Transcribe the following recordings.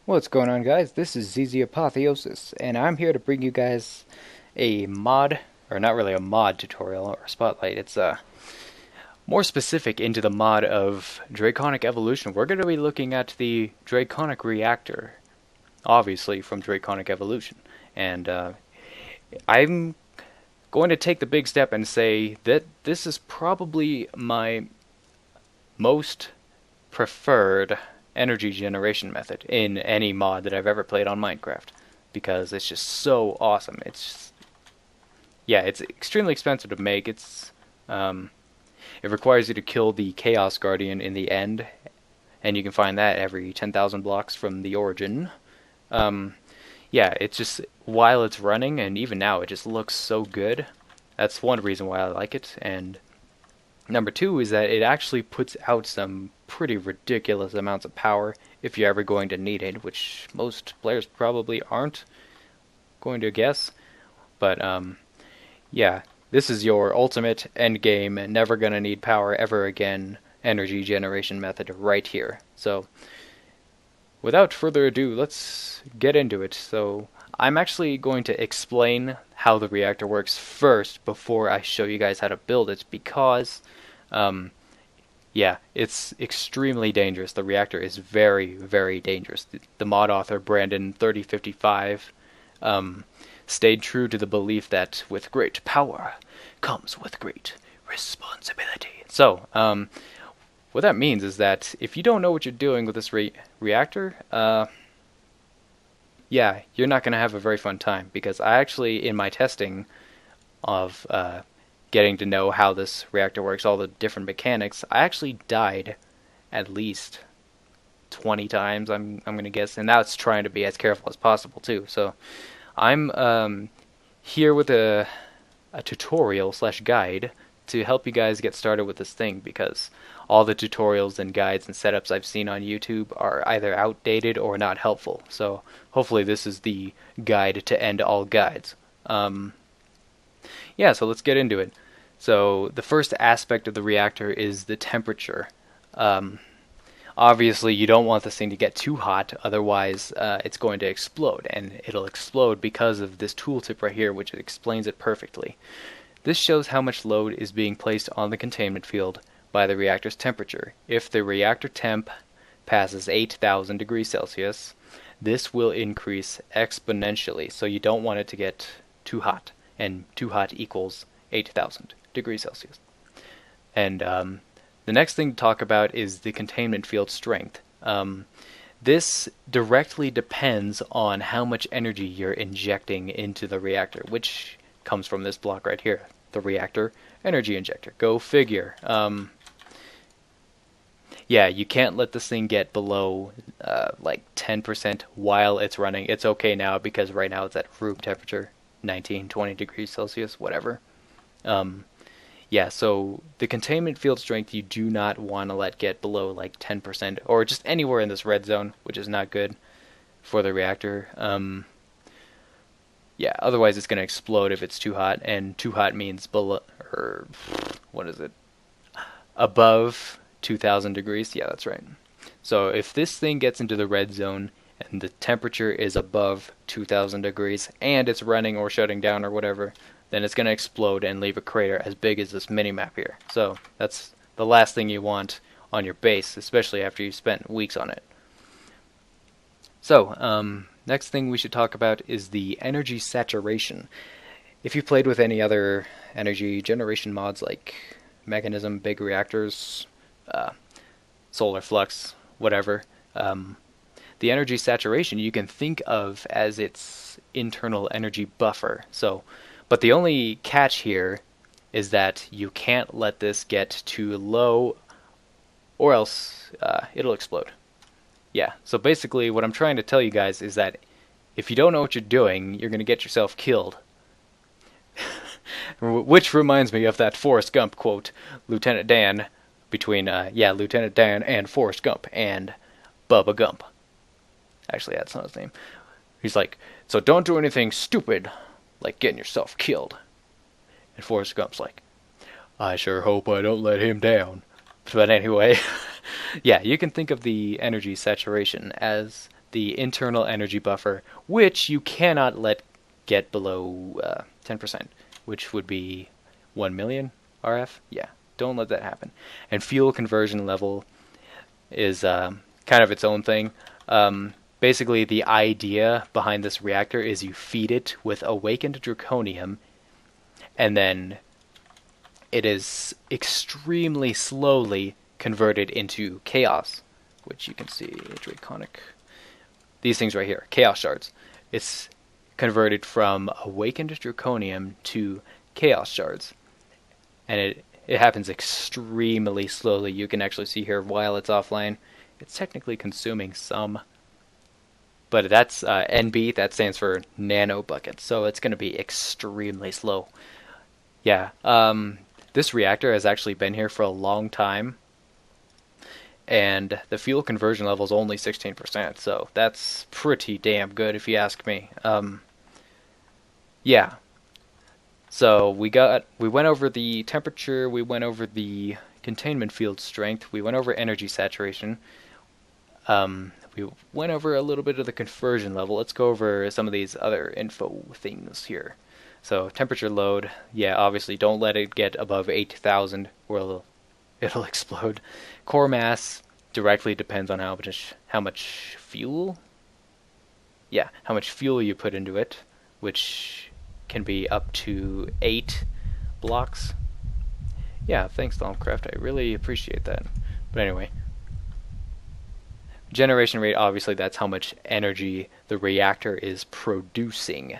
What's going on, guys? This is zzApo, and I'm here to bring you guys a mod, or not really a mod tutorial or spotlight. It's more specific into the mod of Draconic Evolution. We're going to be looking at the Draconic Reactor, obviously from Draconic Evolution. And I'm going to take the big step and say that this is probably my most preferred energy generation method in any mod that I've ever played on Minecraft, because it's just so awesome. It's extremely expensive to make. It requires you to kill the Chaos Guardian in the end, and you can find that every 10,000 blocks from the origin. It's just, while it's running, and even now, it just looks so good. That's one reason why I like it. And number two is that it actually puts out some pretty ridiculous amounts of power if you're ever going to need it, which most players probably aren't going to guess. But this is your ultimate end game, never gonna need power ever again energy generation method right here. So without further ado, let's get into it. So I'm actually going to explain how the reactor works first before I show you guys how to build it, because it's extremely dangerous. The reactor is very, very dangerous. The mod author, Brandon3055, stayed true to the belief that with great power comes with great responsibility. So, what that means is that if you don't know what you're doing with this reactor, you're not going to have a very fun time, because I actually, in my testing of getting to know how this reactor works, all the different mechanics, I actually died at least 20 times, I'm going to guess, and that's trying to be as careful as possible too. So I'm here with a tutorial slash guide to help you guys get started with this thing, because all the tutorials and guides and setups I've seen on YouTube are either outdated or not helpful. So hopefully this is the guide to end all guides. So let's get into it. So the first aspect of the reactor is the temperature. Obviously you don't want this thing to get too hot, otherwise it's going to explode, and it'll explode because of this tooltip right here, which explains it perfectly. This shows how much load is being placed on the containment field by the reactor's temperature. If the reactor temp passes 8,000 degrees Celsius, this will increase exponentially, so you don't want it to get too hot, and too hot equals 8,000 degrees Celsius. And the next thing to talk about is the containment field strength. This directly depends on how much energy you're injecting into the reactor, which comes from this block right here, the reactor energy injector. Go figure. You can't let this thing get below like 10% while it's running. It's okay now, because right now it's at room temperature, 19, 20 degrees Celsius, whatever. So the containment field strength you do not want to let get below like 10%, or just anywhere in this red zone, which is not good for the reactor. Otherwise it's going to explode if it's too hot, and too hot means below, or what is it? Above 2,000 degrees. Yeah, that's right. So if this thing gets into the red zone and the temperature is above 2,000 degrees and it's running or shutting down or whatever, then it's going to explode and leave a crater as big as this mini-map here. So that's the last thing you want on your base, especially after you've spent weeks on it. So, next thing we should talk about is the energy saturation. If you've played with any other energy generation mods like Mechanism, Big Reactors, Solar Flux, whatever, the energy saturation you can think of as its internal energy buffer. But the only catch here is that you can't let this get too low, or else it'll explode. So basically what I'm trying to tell you guys is that if you don't know what you're doing, you're going to get yourself killed. Which reminds me of that Forrest Gump quote, Lieutenant Dan, between Lieutenant Dan and Forrest Gump and Bubba Gump. Actually, that's not his name. He's like, so don't do anything stupid, like getting yourself killed. And Forrest Gump's like, I sure hope I don't let him down. But anyway, you can think of the energy saturation as the internal energy buffer, which you cannot let get below 10%, which would be 1 million RF. Yeah, don't let that happen. And fuel conversion level is kind of its own thing. Basically, the idea behind this reactor is you feed it with awakened draconium, and then it is extremely slowly converted into chaos, which you can see, Draconic. These things right here, chaos shards. It's converted from awakened draconium to chaos shards, and it happens extremely slowly. You can actually see here while it's offline, it's technically consuming some, but that's NB, that stands for nano buckets, so it's going to be extremely slow. Yeah, this reactor has actually been here for a long time, and the fuel conversion level is only 16%, so that's pretty damn good if you ask me. Yeah. So we went over the temperature, we went over the containment field strength, we went over energy saturation, we went over a little bit of the conversion level. Let's go over some of these other info things here. So temperature load, yeah, obviously don't let it get above 8,000 or it'll explode. Core mass directly depends on how much fuel. Yeah, how much fuel you put into it, which can be up to 8 blocks. Yeah, thanks, Thumbcraft. I really appreciate that. But anyway, generation rate, obviously that's how much energy the reactor is producing.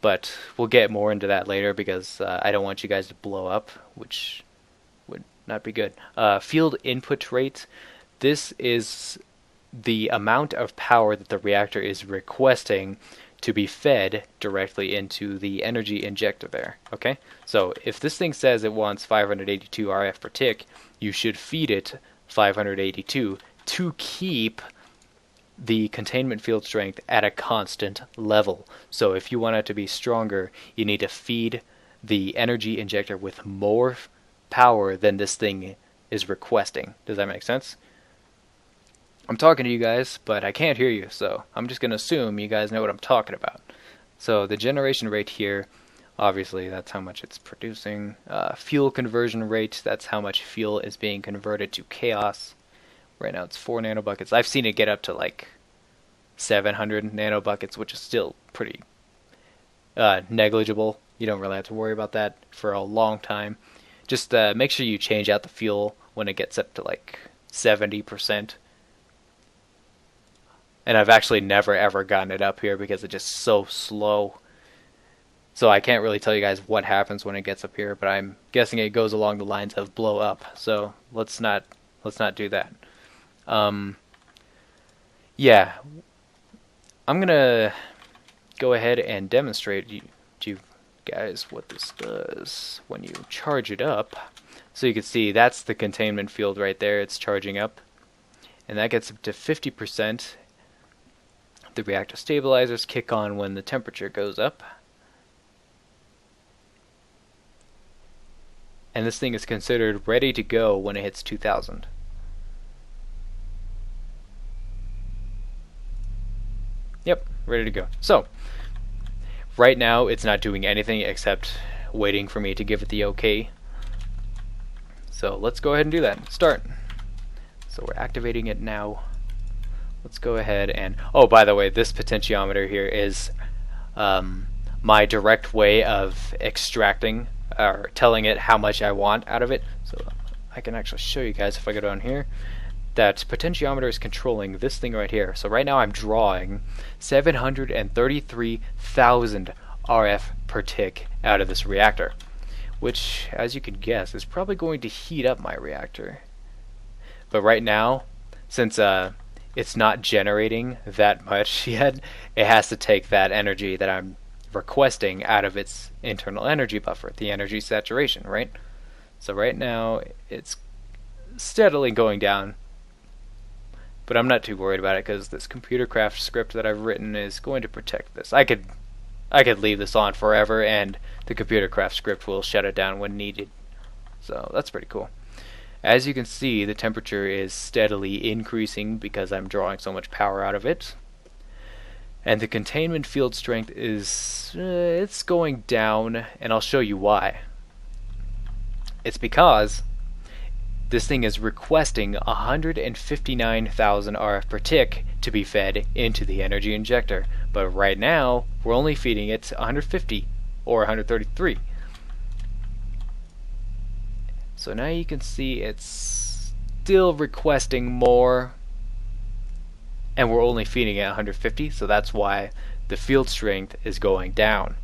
But we'll get more into that later because I don't want you guys to blow up, which would not be good. Field input rate. This is the amount of power that the reactor is requesting to be fed directly into the energy injector there. Okay? So if this thing says it wants 582 RF per tick, you should feed it 582 to keep the containment field strength at a constant level. So if you want it to be stronger, you need to feed the energy injector with more power than this thing is requesting. Does that make sense? I'm talking to you guys, but I can't hear you, so I'm just going to assume you guys know what I'm talking about. So the generation rate here, obviously that's how much it's producing. Fuel conversion rate, that's how much fuel is being converted to chaos. Right now it's 4 nanobuckets. I've seen it get up to like 700 nanobuckets, which is still pretty negligible. You don't really have to worry about that for a long time. Just make sure you change out the fuel when it gets up to like 70%. And I've actually never ever gotten it up here because it's just so slow. So I can't really tell you guys what happens when it gets up here, but I'm guessing it goes along the lines of blow up. So let's not do that. Yeah, I'm gonna go ahead and demonstrate to you guys what this does when you charge it up. So you can see that's the containment field right there. It's charging up, and that gets up to 50%. The reactor stabilizers kick on when the temperature goes up, and this thing is considered ready to go when it hits 2000. Yep, ready to go. So, right now it's not doing anything except waiting for me to give it the okay. So let's go ahead and do that. Start. So we're activating it now. Let's go ahead and... Oh, by the way, this potentiometer here is my direct way of extracting or telling it how much I want out of it. So I can actually show you guys if I go down here. That potentiometer is controlling this thing right here. So right now I'm drawing 733,000 RF per tick out of this reactor, which, as you can guess, is probably going to heat up my reactor. But right now, since it's not generating that much yet, it has to take that energy that I'm requesting out of its internal energy buffer, the energy saturation, right? So right now it's steadily going down, but I'm not too worried about it because this ComputerCraft script that I've written is going to protect this. I could leave this on forever and the ComputerCraft script will shut it down when needed. So that's pretty cool. As you can see, the temperature is steadily increasing because I'm drawing so much power out of it. And the containment field strength is it's going down, and I'll show you why. It's because this thing is requesting 159,000 RF per tick to be fed into the energy injector, but right now we're only feeding it 150 or 133. So now you can see it's still requesting more, and we're only feeding it 150, so that's why the field strength is going down.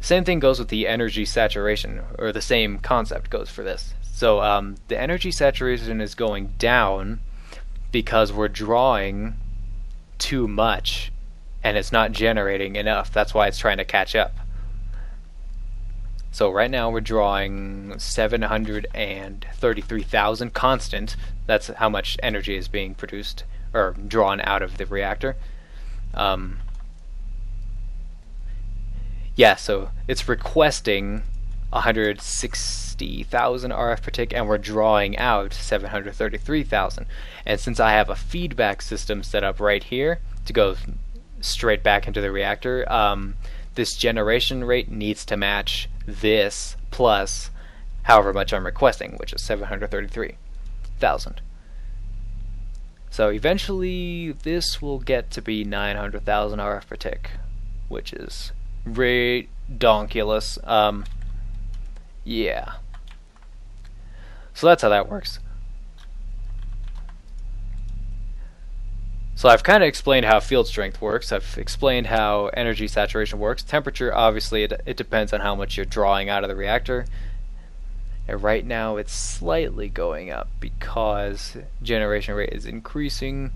Same thing goes with the energy saturation, or the same concept goes for this. So the energy saturation is going down because we're drawing too much and it's not generating enough. That's why it's trying to catch up. So right now we're drawing 733,000 constant. That's how much energy is being produced or drawn out of the reactor. Yeah, so it's requesting 160,000 RF per tick, and we're drawing out 733,000. And since I have a feedback system set up right here to go straight back into the reactor, this generation rate needs to match this plus however much I'm requesting, which is 733,000. So eventually this will get to be 900,000 RF per tick, which is redonkulous. Yeah. So that's how that works. So I've kind of explained how field strength works. I've explained how energy saturation works. Temperature, obviously, it depends on how much you're drawing out of the reactor. And right now it's slightly going up because generation rate is increasing.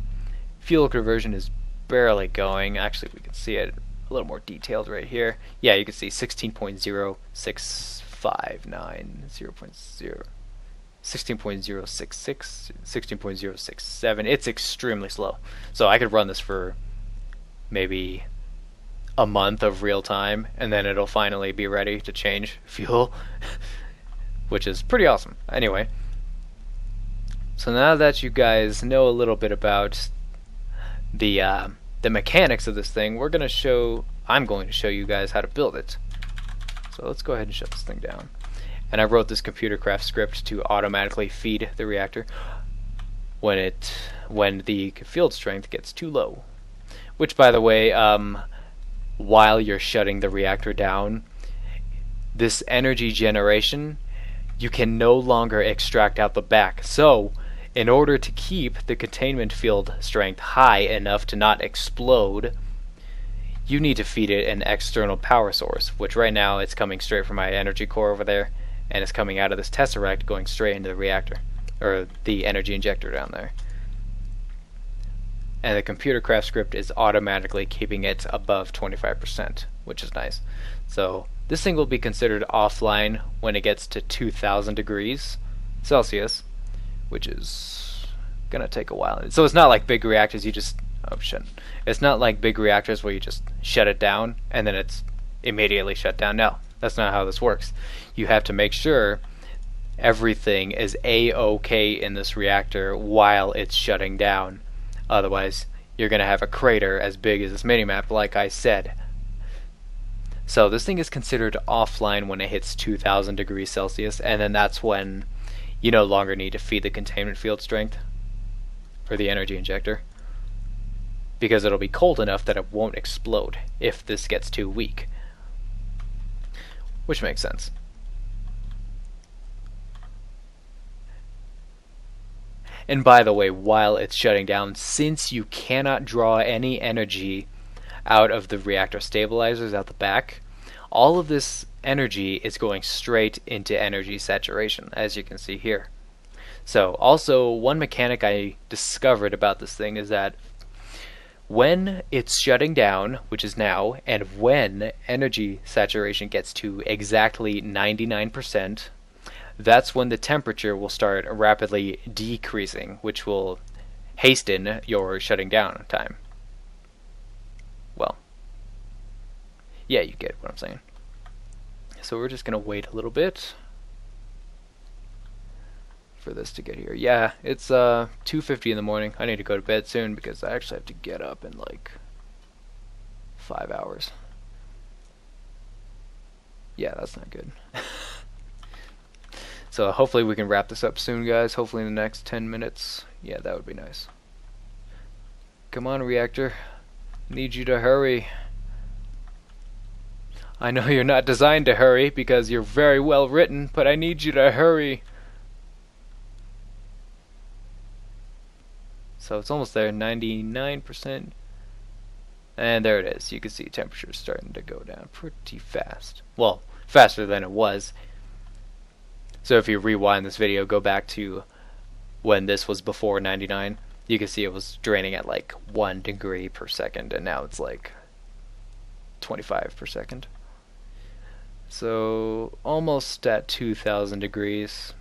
Fuel conversion is barely going. Actually, we can see it a little more detailed right here. Yeah, you can see 16.0659, 0.0, 16.066, 16.067. It's extremely slow. So I could run this for maybe a month of real time, and then it'll finally be ready to change fuel, which is pretty awesome. Anyway, so now that you guys know a little bit about the mechanics of this thing, I'm going to show you guys how to build it. So let's go ahead and shut this thing down. And I wrote this ComputerCraft script to automatically feed the reactor when the field strength gets too low. Which, by the way, while you're shutting the reactor down, this energy generation, you can no longer extract out the back. So in order to keep the containment field strength high enough to not explode, you need to feed it an external power source, which right now it's coming straight from my energy core over there, and it's coming out of this tesseract going straight into the reactor, or the energy injector down there. And the ComputerCraft script is automatically keeping it above 25%, which is nice. So this thing will be considered offline when it gets to 2,000 degrees Celsius, which is gonna take a while. So it's not like big reactors, it's not like big reactors where you just shut it down and then it's immediately shut down. No, that's not how this works. You have to make sure everything is A-OK in this reactor while it's shutting down. Otherwise, you're gonna have a crater as big as this minimap, like I said. So this thing is considered offline when it hits 2,000 degrees Celsius, and then that's when you no longer need to feed the containment field strength for the energy injector, because it'll be cold enough that it won't explode if this gets too weak, which makes sense. And by the way, while it's shutting down, since you cannot draw any energy out of the reactor stabilizers out the back, all of this energy is going straight into energy saturation, as you can see here. So also, one mechanic I discovered about this thing is that when it's shutting down, which is now, and when energy saturation gets to exactly 99%, that's when the temperature will start rapidly decreasing, which will hasten your shutting down time. Well, yeah, you get what I'm saying. So we're just going to wait a little bit. for this to get here. Yeah, it's 2:50 in the morning. I need to go to bed soon because I actually have to get up in like 5 hours. Yeah, that's not good. So hopefully we can wrap this up soon, guys. Hopefully in the next 10 minutes. Yeah, that would be nice. Come on, reactor. Need you to hurry. I know you're not designed to hurry because you're very well written, but I need you to hurry. So it's almost there, 99%. And there it is. You can see temperature starting to go down pretty fast. Well, faster than it was. So if you rewind this video, go back to when this was before 99, you can see it was draining at like 1 degree per second, and now it's like 25 per second. So almost at 2,000 degrees.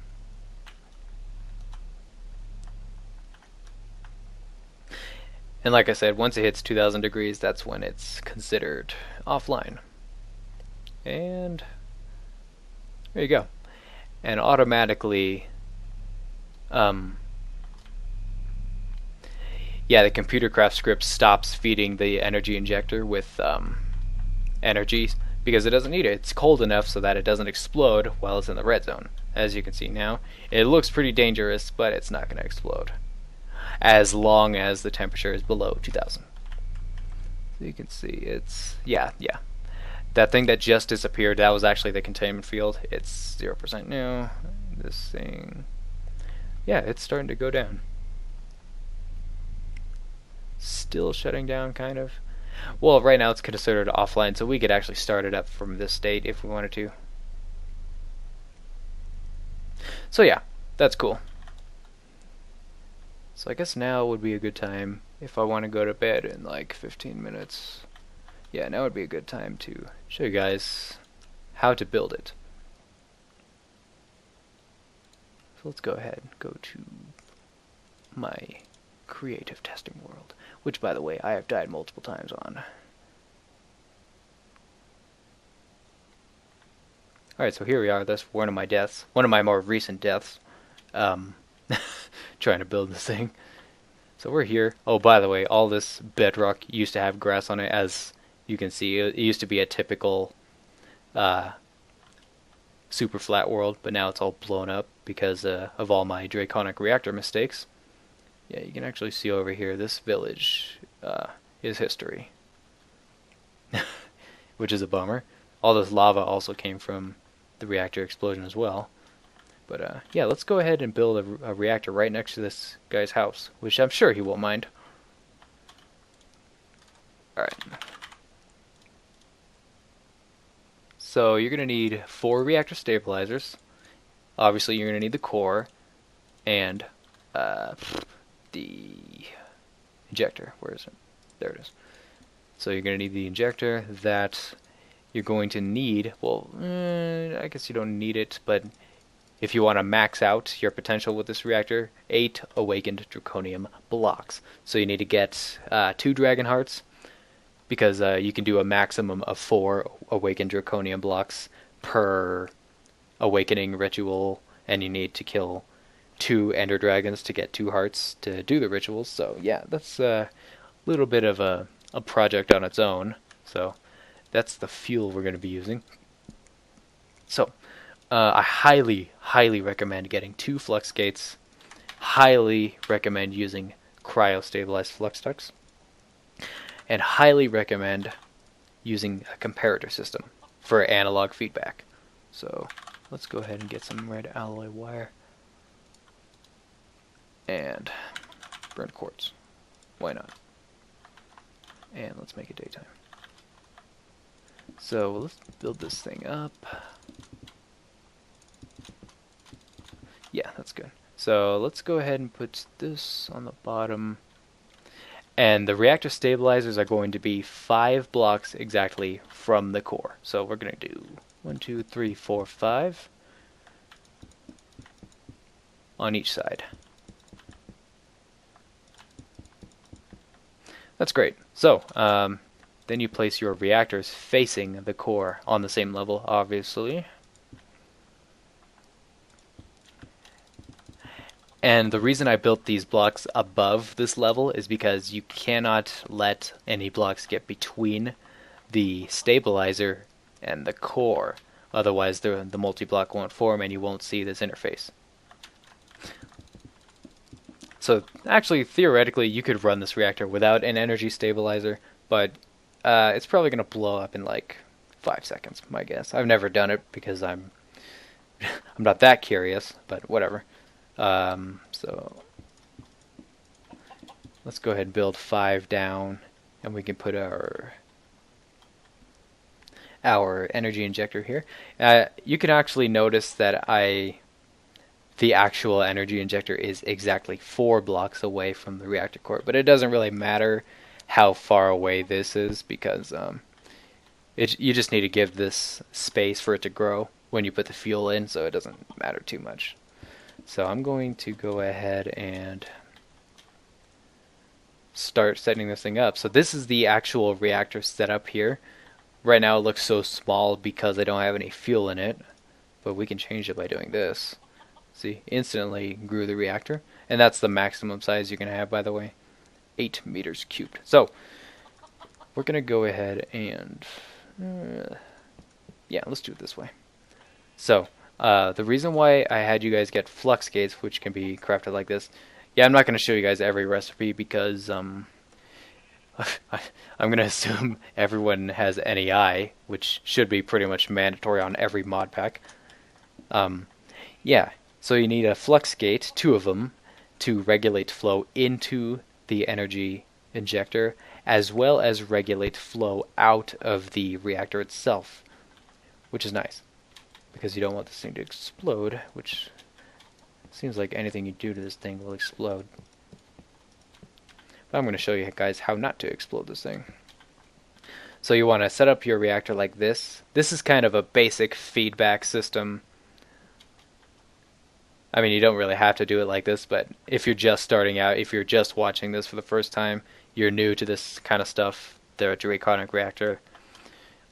And like I said, once it hits 2,000 degrees, that's when it's considered offline. And there you go. And automatically, yeah, the ComputerCraft script stops feeding the energy injector with energy because it doesn't need it. It's cold enough so that it doesn't explode while it's in the red zone. As you can see now, it looks pretty dangerous, but it's not going to explode as long as the temperature is below 2,000. So you can see it's, yeah. That thing that just disappeared, that was actually the containment field. It's 0% now. This thing, yeah, it's starting to go down. Still shutting down, kind of. Well, right now it's considered offline, so we could actually start it up from this state if we wanted to. So yeah, that's cool. So I guess now would be a good time if I want to go to bed in like 15 minutes. Yeah, now would be a good time to show you guys how to build it. So let's go ahead and go to my creative testing world, which by the way I have died multiple times on. Alright, so here we are. That's one of my deaths. One of my more recent deaths. Trying to build this thing. So we're here. Oh, by the way, all this bedrock used to have grass on it, as you can see. It used to be a typical super flat world, but now it's all blown up because of all my Draconic Reactor mistakes. Yeah, you can actually see over here, this village is history. Which is a bummer. All this lava also came from the reactor explosion as well. But yeah, let's go ahead and build a reactor right next to this guy's house, which I'm sure he won't mind. Alright. So you're going to need 4 reactor stabilizers. Obviously you're going to need the core and the injector. Where is it? There it is. So you're going to need the injector. That you're going to need, well, I guess you don't need it, but if you want to max out your potential with this reactor, 8 awakened draconium blocks. So you need to get 2 dragon hearts, because you can do a maximum of 4 awakened draconium blocks per awakening ritual, and you need to kill 2 ender dragons to get 2 hearts to do the rituals. So yeah, that's a little bit of a project on its own. So that's the fuel we're going to be using. So I highly recommend getting 2 flux gates. Highly recommend using cryo-stabilized flux ducts. And highly recommend using a comparator system for analog feedback. So let's go ahead and get some red alloy wire. And burnt quartz. Why not? And let's make it daytime. So let's build this thing up. Yeah, that's good. So let's go ahead and put this on the bottom. And the reactor stabilizers are going to be 5 blocks exactly from the core. So we're going to do 1, 2, 3, 4, 5 on each side. That's great. So then you place your reactors facing the core on the same level, obviously. And the reason I built these blocks above this level is because you cannot let any blocks get between the stabilizer and the core. Otherwise the multi-block won't form and you won't see this interface. So actually, theoretically, you could run this reactor without an energy stabilizer, but it's probably going to blow up in like 5 seconds, my guess. I've never done it because I'm not that curious, but whatever. So let's go ahead and build 5 down, and we can put our energy injector here. You can actually notice that the actual energy injector is exactly 4 blocks away from the reactor core, but it doesn't really matter how far away this is because you just need to give this space for it to grow when you put the fuel in, so it doesn't matter too much. So I'm going to go ahead and start setting this thing up. So this is the actual reactor setup here. Right now it looks so small because I don't have any fuel in it, but we can change it by doing this. See, instantly grew the reactor, and that's the maximum size you can have, by the way, 8 meters cubed. So we're gonna go ahead and yeah, let's do it this way. So the reason why I had you guys get flux gates, which can be crafted like this, yeah, I'm not going to show you guys every recipe because I'm going to assume everyone has NEI, which should be pretty much mandatory on every mod pack. Yeah, so you need a flux gate, 2 of them, to regulate flow into the energy injector, as well as regulate flow out of the reactor itself, which is nice, because you don't want this thing to explode, which seems like anything you do to this thing will explode. But I'm going to show you guys how not to explode this thing. So you want to set up your reactor like this. This is kind of a basic feedback system. I mean, you don't really have to do it like this, but if you're just starting out, if you're just watching this for the first time, you're new to this kind of stuff, the Draconic Reactor,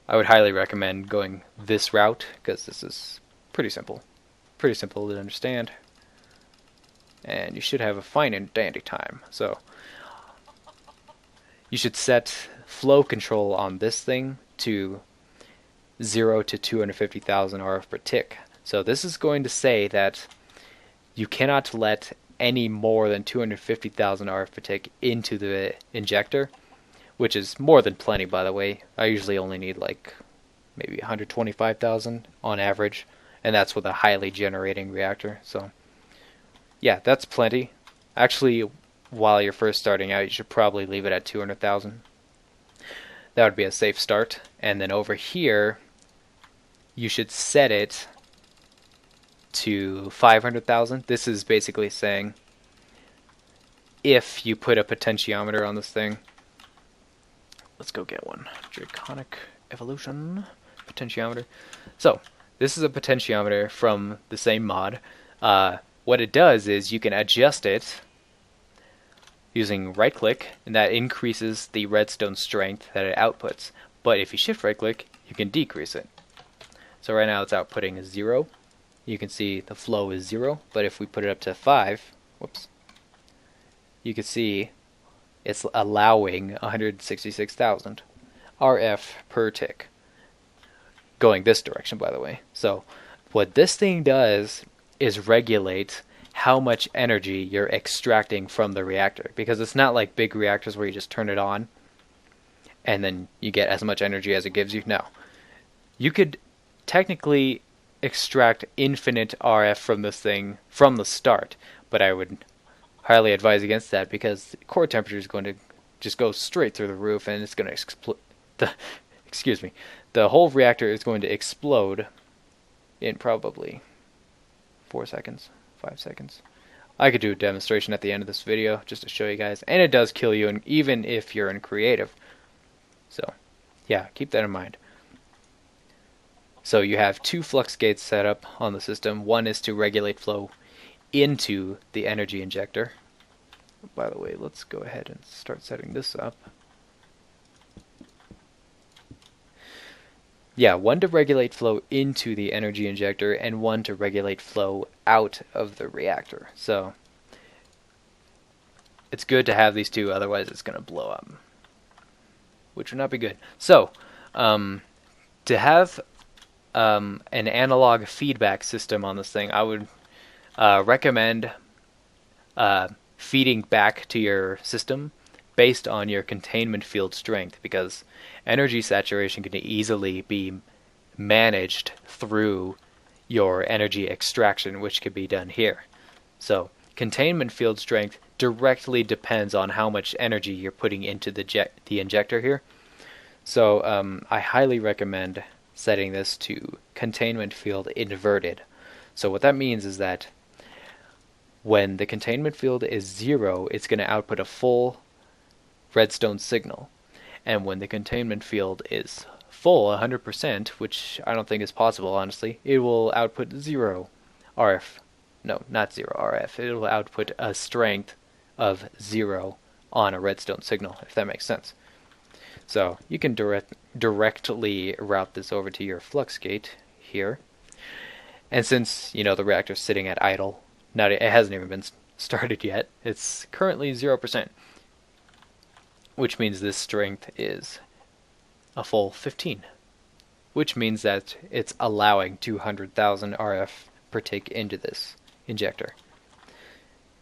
I would highly recommend going this route, because this is pretty simple to understand, and you should have a fine and dandy time. So you should set flow control on this thing to 0 to 250,000 RF per tick. So this is going to say that you cannot let any more than 250,000 RF per tick into the injector, which is more than plenty, by the way. I usually only need like maybe 125,000 on average, and that's with a highly generating reactor. So yeah, that's plenty. Actually, while you're first starting out, you should probably leave it at 200,000. That would be a safe start. And then over here, you should set it to 500,000. This is basically saying if you put a potentiometer on this thing, let's go get one. Draconic Evolution potentiometer. So this is a potentiometer from the same mod. What it does is you can adjust it using right click, and that increases the redstone strength that it outputs. But if you shift right click, you can decrease it. So right now it's outputting 0. You can see the flow is 0, but if we put it up to 5, whoops, you can see it's allowing 166,000 RF per tick. Going this direction, by the way. So what this thing does is regulate how much energy you're extracting from the reactor, because it's not like big reactors where you just turn it on and then you get as much energy as it gives you. No. You could technically extract infinite RF from this thing from the start, but I would highly advise against that, because the core temperature is going to just go straight through the roof, and it's going to explode. The whole reactor is going to explode in probably 4 seconds, 5 seconds. I could do a demonstration at the end of this video just to show you guys, and it does kill you, and even if you're in creative. So yeah, keep that in mind. So you have 2 flux gates set up on the system. One is to regulate flow into the energy injector. By the way, let's go ahead and start setting this up. Yeah, one to regulate flow into the energy injector, and one to regulate flow out of the reactor. So it's good to have these two, otherwise it's going to blow up, which would not be good. So, to have an analog feedback system on this thing, I would recommend feeding back to your system based on your containment field strength, because energy saturation can easily be managed through your energy extraction, which could be done here. So containment field strength directly depends on how much energy you're putting into the injector here. So I highly recommend setting this to containment field inverted. So what that means is that when the containment field is 0, it's going to output a full redstone signal. And when the containment field is full, 100%, which I don't think is possible, honestly, it will output 0 RF. No, not 0 RF. It will output a strength of 0 on a redstone signal, if that makes sense. So you can directly route this over to your Flux gate here. And since, you know, the reactor's sitting at idle, it hasn't even been started yet, it's currently 0%, which means this strength is a full 15, which means that it's allowing 200,000 RF per tick into this injector.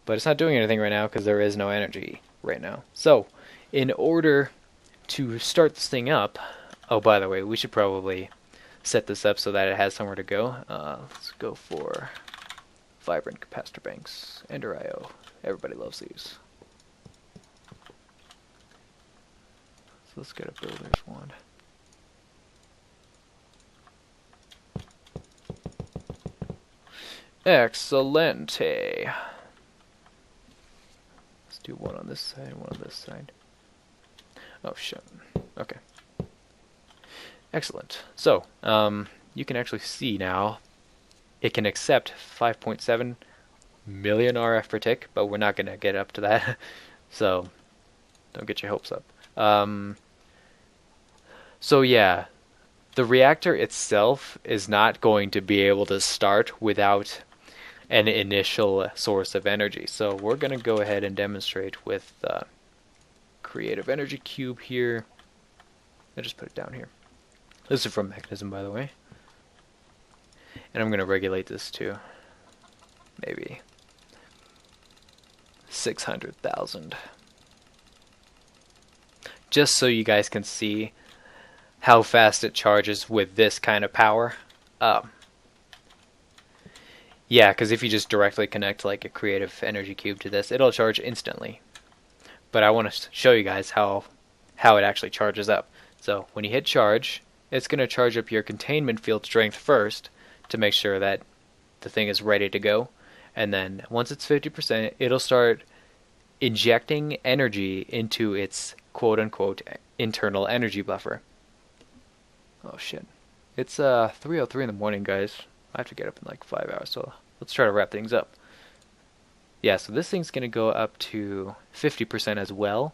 But it's not doing anything right now because there is no energy right now. So in order to start this thing up, oh, by the way, we should probably set this up so that it has somewhere to go. Let's go for vibrant capacitor banks, Ender IO. Everybody loves these. So let's get a builder's wand. Excelente. Let's do one on this side, one on this side. Oh shit. Okay. Excellent. So, you can actually see now it can accept 5.7 million RF per tick, but we're not going to get up to that. So, don't get your hopes up. So yeah, the reactor itself is not going to be able to start without an initial source of energy. So we're going to go ahead and demonstrate with creative energy cube here. I'll just put it down here. This is from Mechanism, by the way. And I'm going to regulate this to maybe 600,000. Just so you guys can see how fast it charges with this kind of power. Yeah, because if you just directly connect like a creative energy cube to this, it'll charge instantly. But I want to show you guys how it actually charges up. So when you hit charge, it's going to charge up your containment field strength first to make sure that the thing is ready to go. And then once it's 50%, it'll start injecting energy into its quote-unquote internal energy buffer. Oh shit. It's 3:03 in the morning, guys. I have to get up in like 5 hours, so let's try to wrap things up. Yeah, so this thing's going to go up to 50% as well.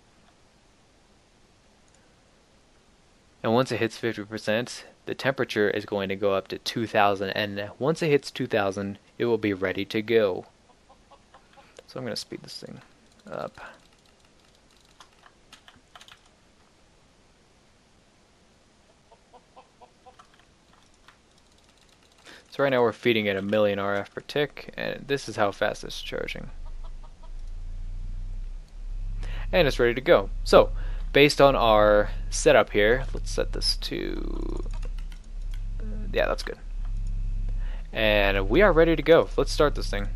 And once it hits 50%, the temperature is going to go up to 2000, and once it hits 2000, it will be ready to go. So I'm going to speed this thing up. So right now we're feeding it 1 million RF per tick, and this is how fast it's charging. And it's ready to go. So, based on our setup here, let's set this to... yeah, that's good. And we are ready to go. Let's start this thing.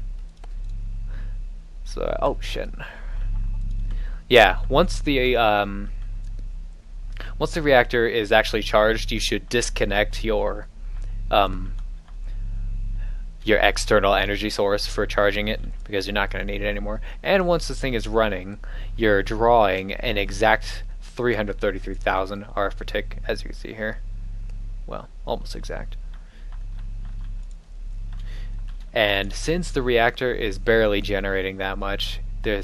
So, oh shit. Yeah, once the reactor is actually charged, you should disconnect your external energy source for charging it, because you're not going to need it anymore. And once this thing is running, you're drawing an exact 333,000 RF per tick, as you can see here. Well, almost exact. And since the reactor is barely generating that much, the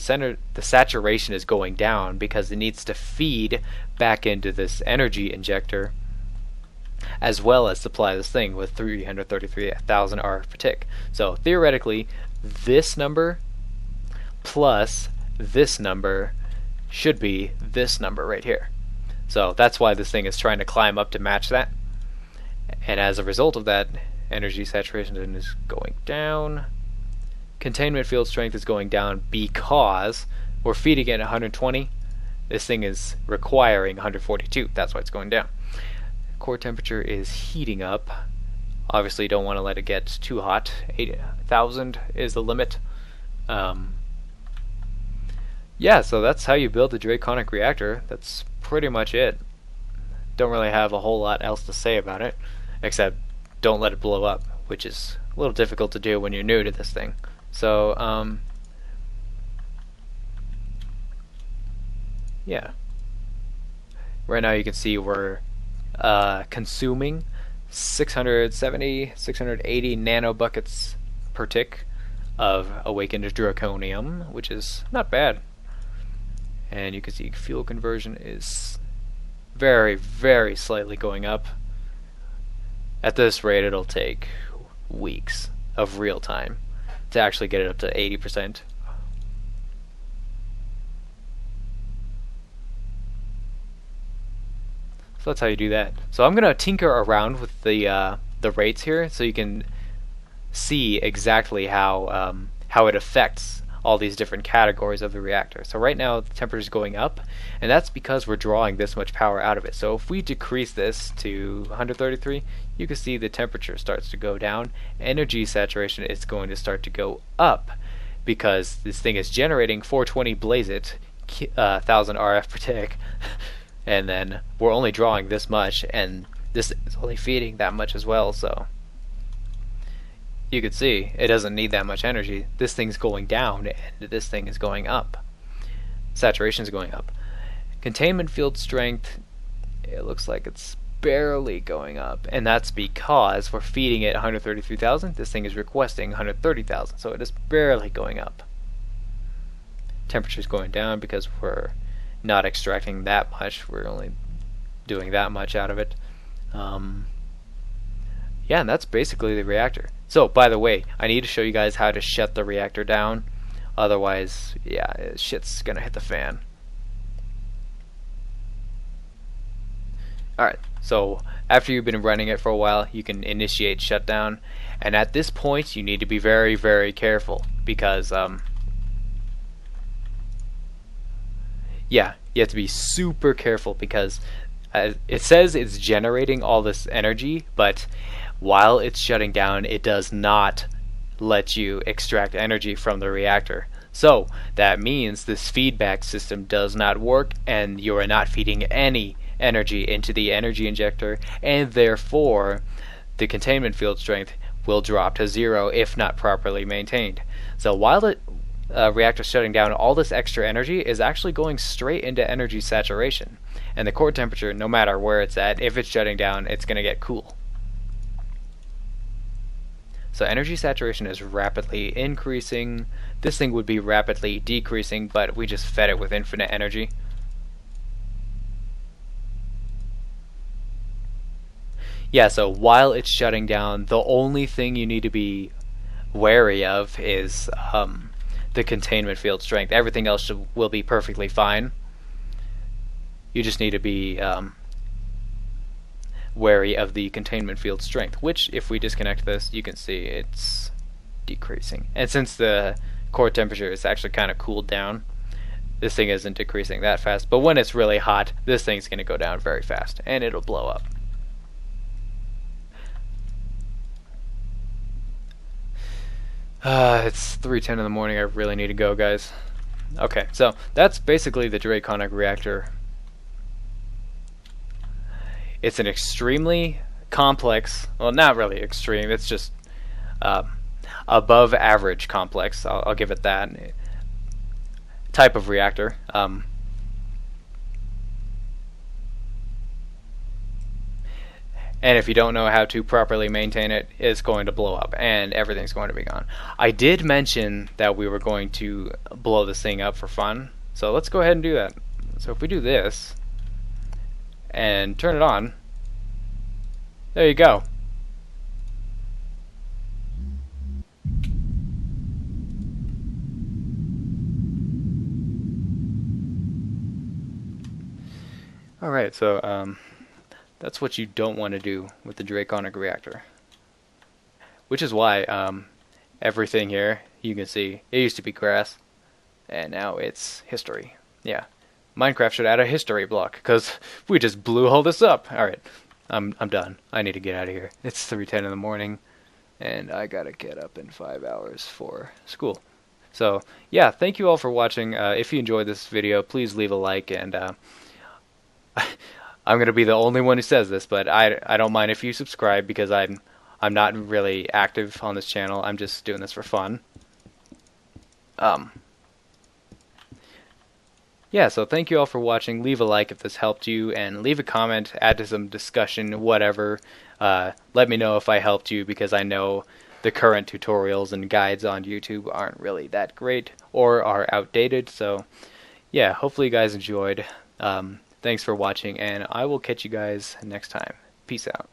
saturation is going down because it needs to feed back into this energy injector, as well as supply this thing with 333,000 RF per tick. So theoretically, this number plus this number should be this number right here. So that's why this thing is trying to climb up to match that. And as a result of that, energy saturation is going down. Containment field strength is going down because we're feeding it 120. This thing is requiring 142. That's why it's going down. Core temperature is heating up. Obviously, you don't want to let it get too hot. 8,000 is the limit. Yeah, so that's how you build the Draconic Reactor. That's pretty much it. Don't really have a whole lot else to say about it, except don't let it blow up, which is a little difficult to do when you're new to this thing. So, yeah. Right now you can see we're consuming 670, 680 nanobuckets per tick of awakened draconium, which is not bad. And you can see fuel conversion is very, very slightly going up. At this rate, it'll take weeks of real time to actually get it up to 80%. So that's how you do that. So I'm gonna tinker around with the rates here, so you can see exactly how it affects all these different categories of the reactor. So right now the temperature is going up, and that's because we're drawing this much power out of it. So if we decrease this to 133, you can see the temperature starts to go down. Energy saturation is going to start to go up because this thing is generating 420 blaze it, 1000 RF per tick, and then we're only drawing this much, and this is only feeding that much as well. So you can see it doesn't need that much energy. This thing's going down and this thing is going up. Saturation is going up. Containment field strength, it looks like it's barely going up, and that's because we're feeding it 133,000. This thing is requesting 130,000, so it is barely going up. Temperature is going down because we're not extracting that much. We're only doing that much out of it. Yeah, and that's basically the reactor. So, by the way, I need to show you guys how to shut the reactor down. Otherwise, yeah, shit's gonna hit the fan. Alright, so after you've been running it for a while, you can initiate shutdown. And at this point, you need to be very, very careful because, yeah, you have to be super careful because it says it's generating all this energy, but while it's shutting down, it does not let you extract energy from the reactor. So that means this feedback system does not work, and you are not feeding any energy into the energy injector, and therefore the containment field strength will drop to 0 if not properly maintained. So while the reactor shutting down, all this extra energy is actually going straight into energy saturation, and the core temperature, no matter where it's at, if it's shutting down, it's going to get cool. So energy saturation is rapidly increasing. This thing would be rapidly decreasing, but we just fed it with infinite energy. Yeah, so while it's shutting down, the only thing you need to be wary of is the containment field strength. Everything else will be perfectly fine. You just need to be wary of the containment field strength, which if we disconnect this, you can see it's decreasing. And since the core temperature is actually kind of cooled down, this thing isn't decreasing that fast. But when it's really hot, this thing's going to go down very fast and it'll blow up. It's 3:10 in the morning. I really need to go, guys. Okay, so that's basically the Draconic Reactor. It's an extremely complex, well, not really extreme, it's just above average complex, I'll give it that, type of reactor. And if you don't know how to properly maintain it, it's going to blow up and everything's going to be gone. I did mention that we were going to blow this thing up for fun, so let's go ahead and do that. So if we do this and turn it on, there you go. Alright, so that's what you don't want to do with the Draconic Reactor. Which is why everything here, you can see, it used to be grass, and now it's history. Yeah, Minecraft should add a history block, because we just blew all this up. Alright, I'm done. I need to get out of here. It's 3:10 in the morning, and I gotta get up in 5 hours for school. So, yeah, thank you all for watching. If you enjoyed this video, please leave a like, and I'm gonna be the only one who says this, but I don't mind if you subscribe, because I'm not really active on this channel. I'm just doing this for fun. Yeah, so thank you all for watching. Leave a like if this helped you, and leave a comment, add to some discussion, whatever. Let me know if I helped you, because I know the current tutorials and guides on YouTube aren't really that great, or are outdated. So yeah, hopefully you guys enjoyed. Thanks for watching, and I will catch you guys next time. Peace out.